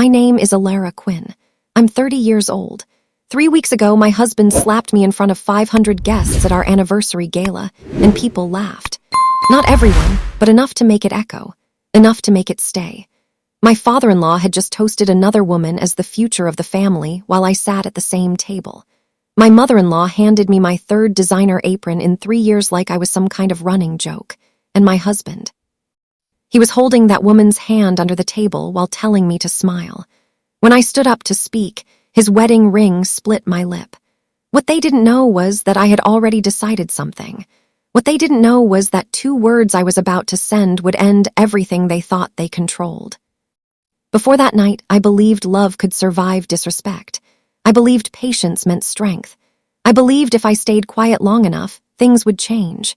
My name is Elara Quinn. I'm 30 years old. 3 weeks ago, my husband slapped me in front of 500 guests at our anniversary gala, and people laughed. Not everyone, but enough to make it echo, enough to make it stay. My father-in-law had just toasted another woman as the future of the family while I sat at the same table. My mother-in-law handed me my third designer apron in 3 years like I was some kind of running joke. And my husband. He was holding that woman's hand under the table while telling me to smile. When I stood up to speak, his wedding ring split my lip. What they didn't know was that I had already decided something. What they didn't know was that 2 words I was about to send would end everything they thought they controlled. Before that night, I believed love could survive disrespect. I believed patience meant strength. I believed if I stayed quiet long enough, things would change.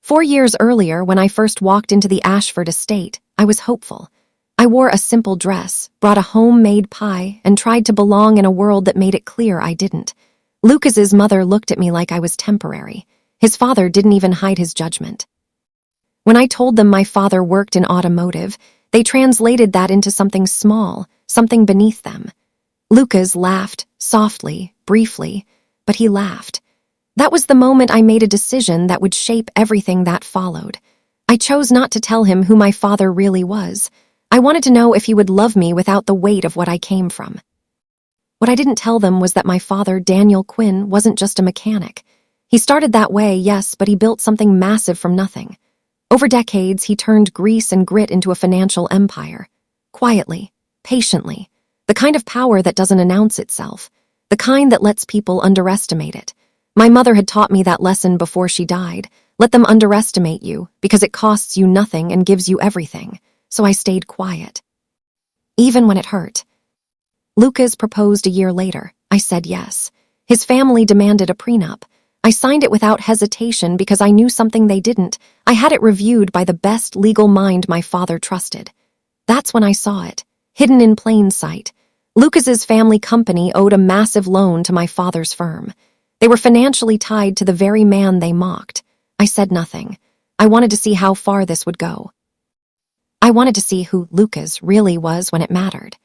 4 years earlier, when I first walked into the Ashford estate, I was hopeful. I wore a simple dress, brought a homemade pie, and tried to belong in a world that made it clear I didn't. Lucas's mother looked at me like I was temporary. His father didn't even hide his judgment. When I told them my father worked in automotive, they translated that into something small, something beneath them. Lucas laughed, softly, briefly, but he laughed. That was the moment I made a decision that would shape everything that followed. I chose not to tell him who my father really was. I wanted to know if he would love me without the weight of what I came from. What I didn't tell them was that my father, Daniel Quinn, wasn't just a mechanic. He started that way, yes, but he built something massive from nothing. Over decades, he turned grease and grit into a financial empire. Quietly, patiently, the kind of power that doesn't announce itself, the kind that lets people underestimate it. My mother had taught me that lesson before she died. Let them underestimate you, because it costs you nothing and gives you everything. So I stayed quiet. Even when it hurt. Lucas proposed a year later. I said yes. His family demanded a prenup. I signed it without hesitation because I knew something they didn't. I had it reviewed by the best legal mind my father trusted. That's when I saw it, hidden in plain sight. Lucas's family company owed a massive loan to my father's firm. They were financially tied to the very man they mocked. I said nothing. I wanted to see how far this would go. I wanted to see who Lucas really was when it mattered.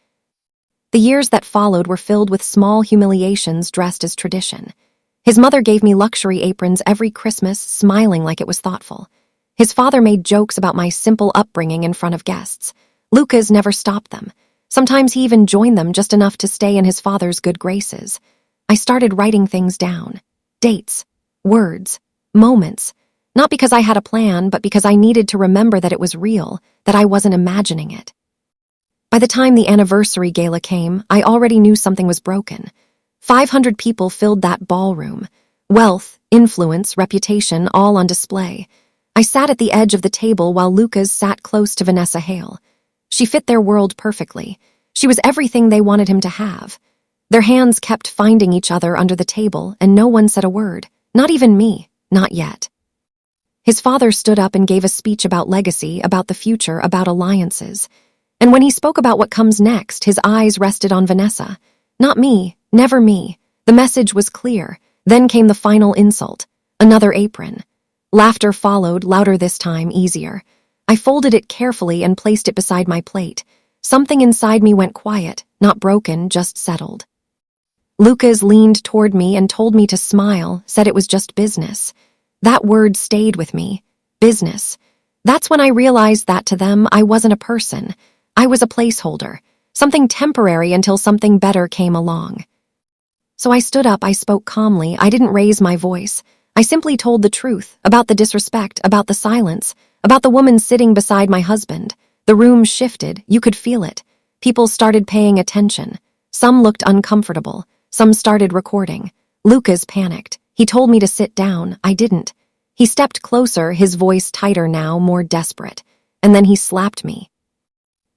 The years that followed were filled with small humiliations dressed as tradition. His mother gave me luxury aprons every Christmas, smiling like it was thoughtful. His father made jokes about my simple upbringing in front of guests. Lucas never stopped them. Sometimes he even joined them just enough to stay in his father's good graces. I started writing things down. Dates, words, moments. Not because I had a plan, but because I needed to remember that it was real, that I wasn't imagining it. By the time the anniversary gala came, I already knew something was broken. 500 people filled that ballroom. Wealth, influence, reputation, all on display. I sat at the edge of the table while Lucas sat close to Vanessa Hale. She fit their world perfectly. She was everything they wanted him to have. Their hands kept finding each other under the table, and no one said a word. Not even me. Not yet. His father stood up and gave a speech about legacy, about the future, about alliances. And when he spoke about what comes next, his eyes rested on Vanessa. Not me, never me. The message was clear. Then came the final insult. Another apron. Laughter followed, louder this time, easier. I folded it carefully and placed it beside my plate. Something inside me went quiet, not broken, just settled. Lucas leaned toward me and told me to smile, said it was just business. That word stayed with me. Business. That's when I realized that to them, I wasn't a person. I was a placeholder. Something temporary until something better came along. So I stood up, I spoke calmly, I didn't raise my voice. I simply told the truth, about the disrespect, about the silence, about the woman sitting beside my husband. The room shifted, you could feel it. People started paying attention. Some looked uncomfortable. Some started recording. Lucas panicked. He told me to sit down. I didn't. He stepped closer, his voice tighter now, more desperate. And then he slapped me.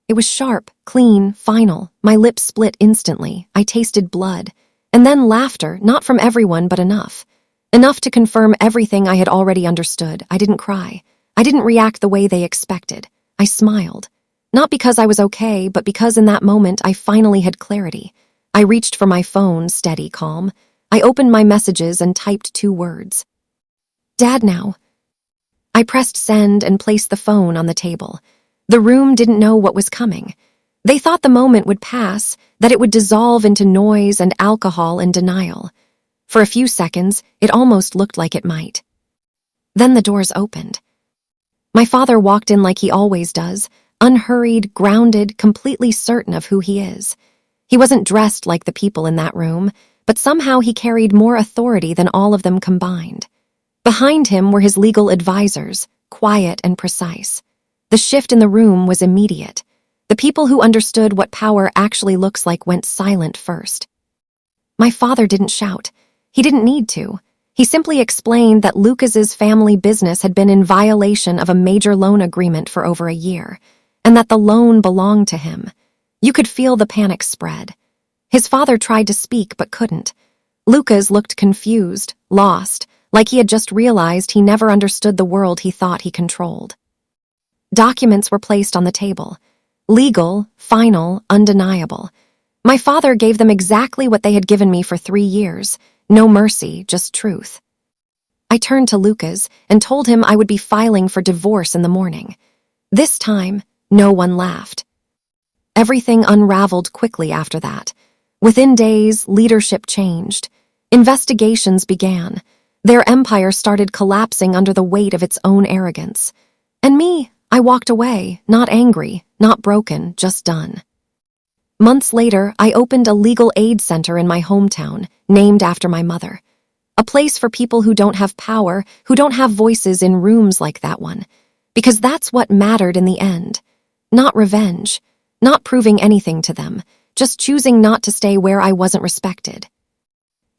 It was sharp, clean, final. My lips split instantly. I tasted blood. And then laughter, not from everyone, but enough. Enough to confirm everything I had already understood. I didn't cry. I didn't react the way they expected. I smiled. Not because I was okay, but because in that moment I finally had clarity. I reached for my phone, steady, calm. I opened my messages and typed 2 words. Dad now. I pressed send and placed the phone on the table. The room didn't know what was coming. They thought the moment would pass, that it would dissolve into noise and alcohol and denial. For a few seconds, it almost looked like it might. Then the doors opened. My father walked in like he always does, unhurried, grounded, completely certain of who he is. He wasn't dressed like the people in that room, but somehow he carried more authority than all of them combined. Behind him were his legal advisors, quiet and precise. The shift in the room was immediate. The people who understood what power actually looks like went silent first. My father didn't shout. He didn't need to. He simply explained that Lucas's family business had been in violation of a major loan agreement for over a year, and that the loan belonged to him. You could feel the panic spread. His father tried to speak but couldn't. Lucas looked confused, lost, like he had just realized he never understood the world he thought he controlled. Documents were placed on the table. Legal, final, undeniable. My father gave them exactly what they had given me for 3 years. No mercy, just truth. I turned to Lucas and told him I would be filing for divorce in the morning. This time, no one laughed. Everything unraveled quickly after that. Within days, leadership changed. Investigations began. Their empire started collapsing under the weight of its own arrogance. And me, I walked away, not angry, not broken, just done. Months later, I opened a legal aid center in my hometown, named after my mother. A place for people who don't have power, who don't have voices in rooms like that one. Because that's what mattered in the end. Not revenge, not proving anything to them, just choosing not to stay where I wasn't respected.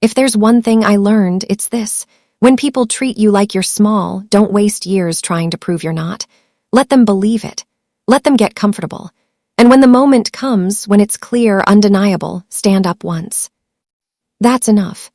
If there's one thing I learned, it's this. When people treat you like you're small, don't waste years trying to prove you're not. Let them believe it. Let them get comfortable. And when the moment comes, when it's clear, undeniable, stand up once. That's enough.